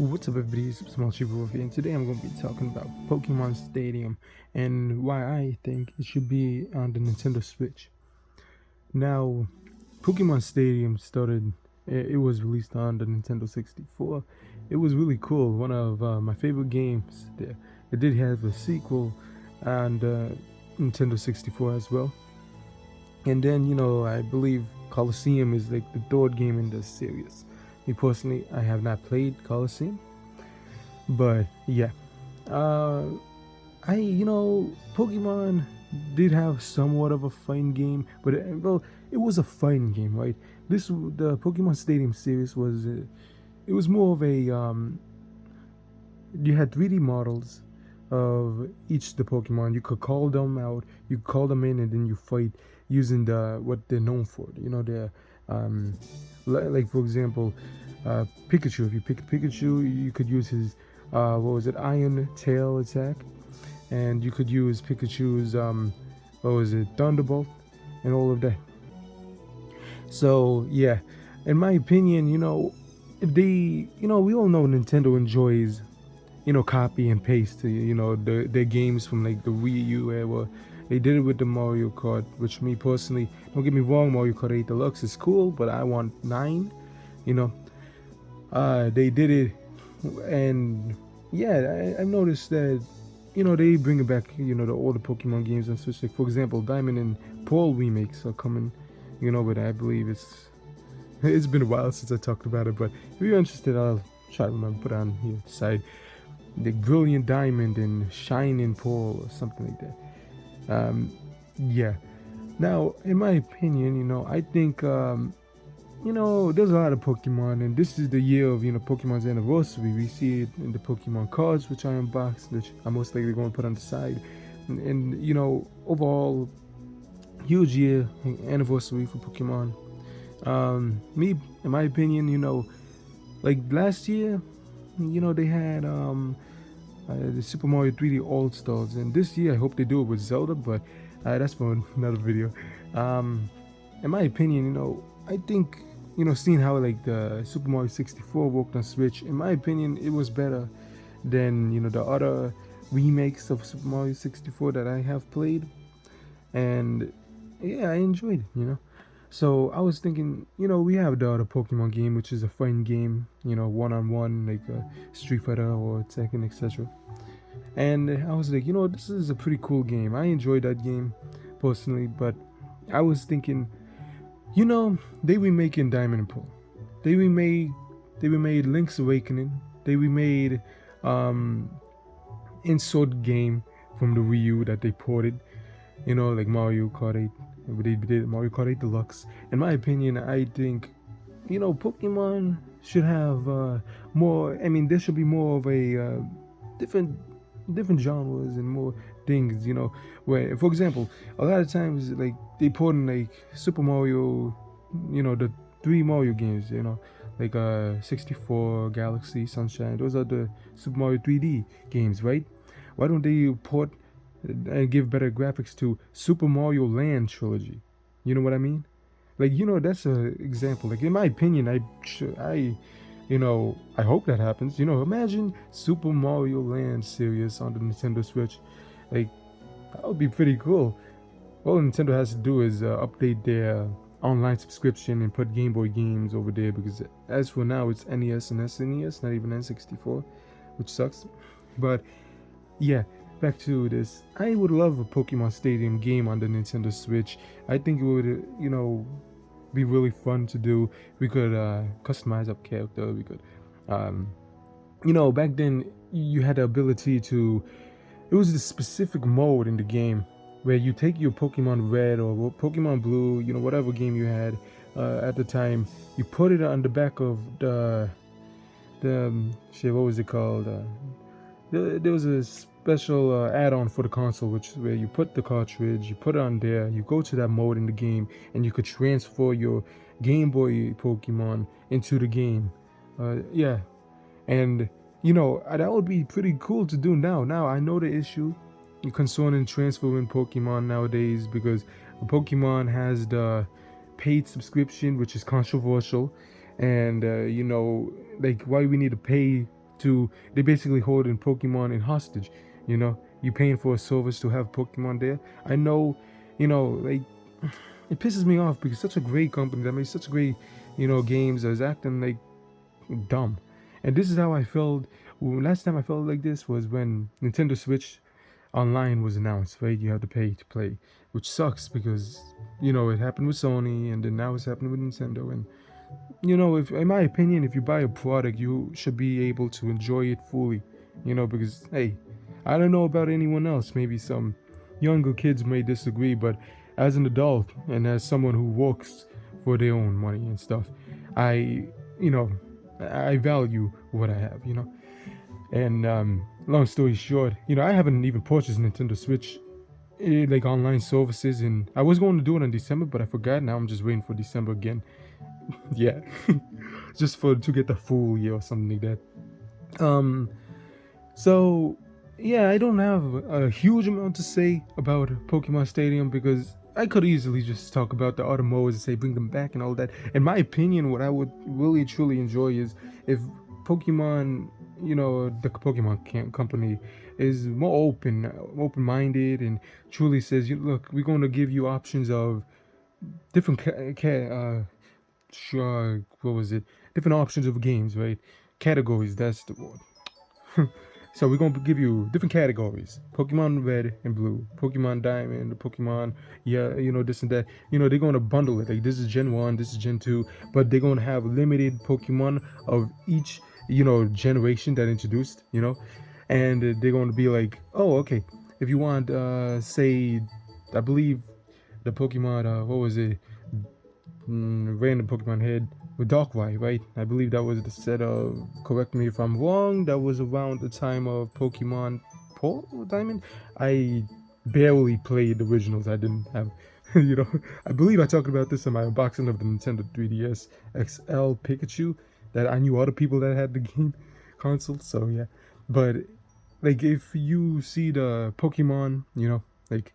What's up everybody, it's Supersmallchibiwolf here, and today I'm going to be talking about Pokemon Stadium and why I think it should be on the Nintendo Switch. Now, Pokemon Stadium it was released on the Nintendo 64. It was really cool, one of my favorite games there. It did have a sequel on the Nintendo 64 as well. And then, I believe Coliseum is like the third game in the series. Me personally, I have not played Coliseum. But yeah, uh, Pokemon did have somewhat of a fun game, but it was a fun game, right? The Pokemon Stadium series it was more of a you had 3D models of each of the Pokemon. You could call them out, you could call them in, and then you fight using what they're known for. They're like for example, Pikachu. If you pick Pikachu, you could use his Iron Tail attack, and you could use Pikachu's Thunderbolt, and all of that. So yeah, in my opinion, if they, we all know Nintendo enjoys, copy and paste, their games from like the Wii U era. They did it with the Mario Kart, which me personally, don't get me wrong, Mario Kart 8 Deluxe is cool, but I want 9. You know, they did it, and yeah, I noticed that they bring back the older Pokemon games on Switch. Like for example, Diamond and Pearl remakes are coming. But I believe it's been a while since I talked about it. But if you're interested, I'll try to remember put on here side the Brilliant Diamond and Shining Pearl or something like that. Yeah. Now, in my opinion, I think there's a lot of Pokemon, and this is the year of Pokemon's anniversary. We see it in the Pokemon cards, which I unboxed, which I'm most likely going to put on the side, and overall, huge year anniversary for Pokemon. Me, in my opinion, like last year, they had the Super Mario 3D All Stars, and this year I hope they do it with Zelda, but that's for another video. In my opinion, I think seeing how like the Super Mario 64 worked on Switch, in my opinion, it was better than the other remakes of Super Mario 64 that I have played, and yeah, I enjoyed it. So I was thinking, we have the other Pokemon game, which is a fun game, one-on-one, like a Street Fighter or Tekken, etc. And I was like, this is a pretty cool game. I enjoyed that game personally, but I was thinking, they remaking Diamond and Pearl. They remade Link's Awakening. They remade Insert Game from the Wii U that they ported, like Mario Kart 8. They did Mario Kart 8 Deluxe. In my opinion, I think, Pokemon should have more. I mean, there should be more of a different genres and more things. Where, for example, a lot of times like they put in like Super Mario, the 3 Mario games. Like 64, Galaxy, Sunshine. Those are the Super Mario 3D games, right? Why don't they port and give better graphics to Super Mario Land trilogy? You know what I mean? Like that's a example. Like in my opinion, I hope that happens. Imagine Super Mario Land series on the Nintendo Switch. Like that would be pretty cool. All Nintendo has to do is update their online subscription and put Game Boy games over there, because as for now it's NES and SNES, not even N64, which sucks. But yeah, back to this. I would love a Pokemon Stadium game on the Nintendo Switch. I think it would, be really fun to do. We could customize our character. We could, back then you had the ability to. It was this specific mode in the game where you take your Pokemon Red or Pokemon Blue, whatever game you had at the time. You put it on the back of the shit. What was it called? There was a special add-on for the console, where you put the cartridge, you put it on there, you go to that mode in the game, and you could transfer your Game Boy Pokemon into the game. Yeah, and that would be pretty cool to do now. Now I know the issue concerning transferring Pokemon nowadays, because Pokemon has the paid subscription, which is controversial, and like why we need to pay they basically holding Pokemon in hostage. You paying for a service to have Pokemon there. I know, like it pisses me off because such a great company that makes such great, games is acting like dumb. And this is how I felt. Last time I felt like this was when Nintendo Switch Online was announced. Right, you have to pay to play, which sucks because it happened with Sony, and then now it's happening with Nintendo. And if in my opinion, if you buy a product, you should be able to enjoy it fully. Because hey, I don't know about anyone else. Maybe some younger kids may disagree, but as an adult and as someone who works for their own money and stuff, I, you know, I value what I have. And long story short, I haven't even purchased Nintendo Switch like online services, and I was going to do it in December, but I forgot. Now I'm just waiting for December again. Yeah, just to get the full year or something like that. So yeah, I don't have a huge amount to say about Pokemon Stadium because I could easily just talk about the other modes and say bring them back and all that. In my opinion, what I would really truly enjoy is if Pokemon, the Pokemon company is more open-minded and truly says, look, we're going to give you options of different what was it? Different options of games, right? Categories. That's the word. So we're gonna give you different categories: Pokemon Red and Blue, Pokemon Diamond, Pokemon, this and that. They're gonna bundle it. Like this is Gen 1, this is Gen 2, but they're gonna have limited Pokemon of each, generation that introduced. And they're gonna be like, oh, okay, if you want, say, I believe the Pokemon, what was it? Random Pokemon head with Darkrai, right? I believe that was the set of, correct me if I'm wrong, that was around the time of Pokemon Pearl or Diamond. I barely played the originals. I didn't have, I believe I talked about this in my unboxing of the Nintendo 3DS XL Pikachu, that I knew other people that had the game console, so yeah. But, like, if you see the Pokemon, like,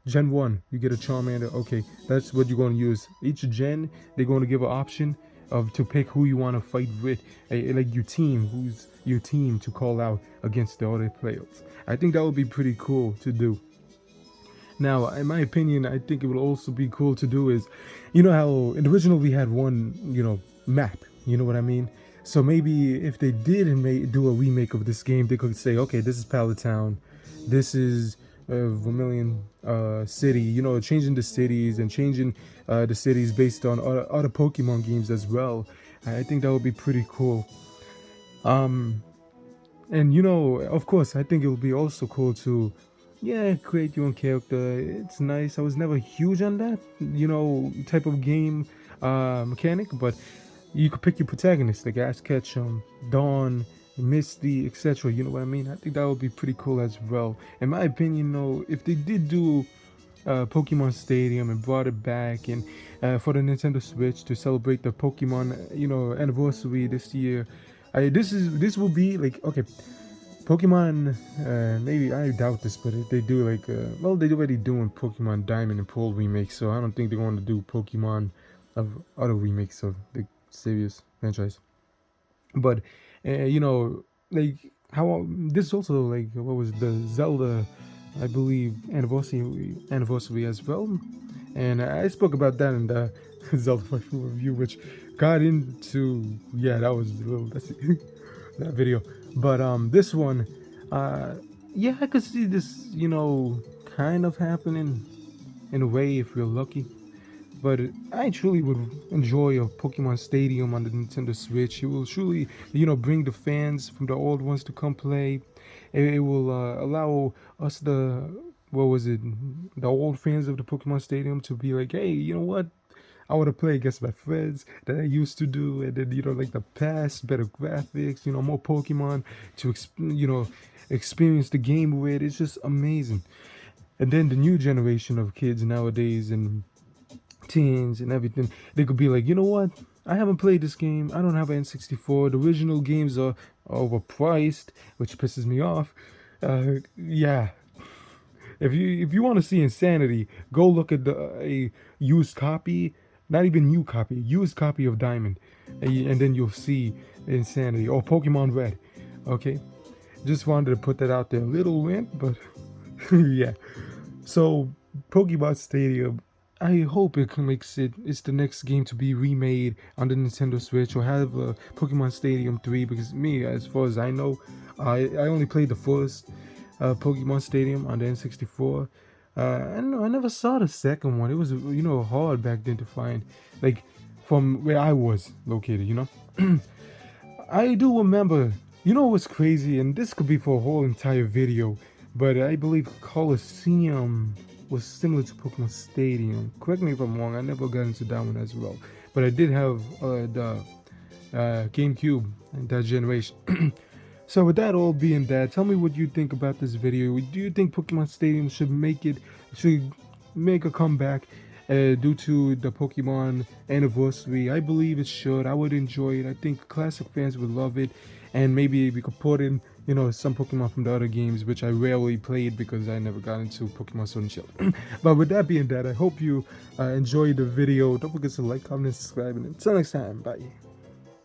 Gen 1, you get a Charmander. Okay, that's what you're going to use. Each gen, they're going to give an option of to pick who you want to fight with. Like who's your team to call out against the other players. I think that would be pretty cool to do. Now, in my opinion, I think it would also be cool to do is, how in the original we had one, map. You know what I mean? So maybe if they did and do a remake of this game, they could say, okay, this is Pallet Town, this is Vermilion City, changing the cities and changing the cities based on other Pokemon games as well. I think that would be pretty cool. And of course, I think it would be also cool to, create your own character. It's nice. I was never huge on that, type of game mechanic, but you could pick your protagonist, like Ash Ketchum, Dawn, Misty, etc. You know what I mean? I think that would be pretty cool as well. In my opinion, though, if they did do Pokemon Stadium and brought it back and for the Nintendo Switch to celebrate the Pokemon, anniversary this year, this will be like, okay, Pokemon. Maybe I doubt this, but if they do like, they're already doing Pokemon Diamond and Pearl remakes, so I don't think they're going to do Pokemon of other remakes of the serious franchise. But like how this is also like what was the Zelda, I believe, anniversary as well, and I spoke about that in the Zelda review, which got into that was a little that video. But this one, I could see this kind of happening in a way if we're lucky. But I truly would enjoy a Pokemon Stadium on the Nintendo Switch. It will truly, bring the fans from the old ones to come play. It will allow us the old fans of the Pokemon Stadium to be like, hey, you know what? I want to play against my friends that I used to do, and then like the past, better graphics, more Pokemon to experience the game with. It's just amazing. And then the new generation of kids nowadays and teens and everything, they could be like, you know what? I haven't played this game. I don't have an N64. The original games are overpriced, which pisses me off. Yeah. If you want to see insanity, go look at a used copy, not even new copy, used copy of Diamond, and then you'll see insanity. Or Pokemon Red. Okay, just wanted to put that out there. A little rant, but yeah. So Pokemon Stadium, I hope it's the next game to be remade on the Nintendo Switch or have a Pokemon Stadium 3, because me, as far as I know, I only played the first Pokemon Stadium on the N64. I don't know, I never saw the second one. It was, hard back then to find, like, from where I was located, I do remember, what's crazy, and this could be for a whole entire video, but I believe Coliseum was similar to Pokemon Stadium. Correct me if I'm wrong, I never got into that one as well. But I did have the GameCube in that generation. So with that all being that, tell me what you think about this video. Do you think Pokemon Stadium should make a comeback due to the Pokemon anniversary? I believe it should. I would enjoy it. I think classic fans would love it, and maybe we could put in, some Pokemon from the other games, which I rarely played because I never got into Pokemon Sword and Shield. But with that being that, I hope you enjoyed the video. Don't forget to like, comment, and subscribe, and until next time, bye.